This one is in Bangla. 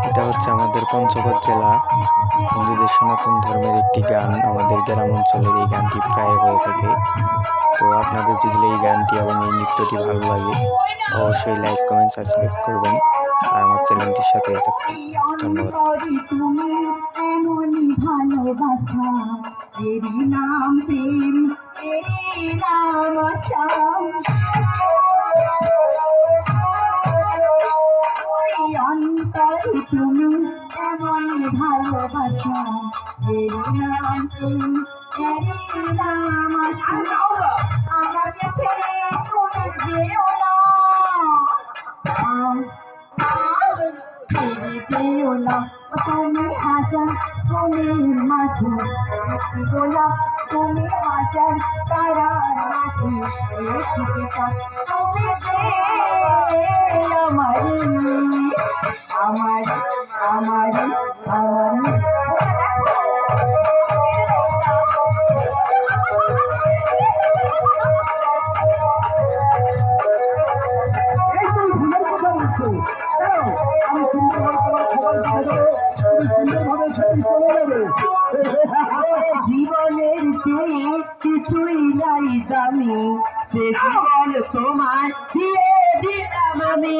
এটা হচ্ছে আমাদের পঞ্চগড় জেলা হিন্দুদের সনাতন ধর্মের একটি গান। আমাদের গ্রাম অঞ্চলের এই গানটি প্রায় হয়ে থাকে। তো আপনাদের যদি এই গানটি এবং এই নৃত্যটি ভালো লাগে অবশ্যই লাইক কমেন্ট সাবস্ক্রাইব করবেন আর আমার চ্যানেলটির সাথে থাকবেন। ধন্যবাদ। ভালোবাসা এরই নাম প্রেম, এরই নাম আশা। অন্তরে তুমি এমন ভালোবাসা এরই নাম প্রেম, এরই নাম আশা। আমাকে ছেড়ে তুমি যেও না, ছেড়ে যেও না। তুমি হাজার ফুলের মাঝে একটি গোলাপ, তুমি হাজার তারার মাঝে একটি চাঁদ। তুমি আমার আমার আমার জীবনের চেয়ে কিছুই নাই দামি, সে জীবন তোমার দিয়ে দিলাম আমি।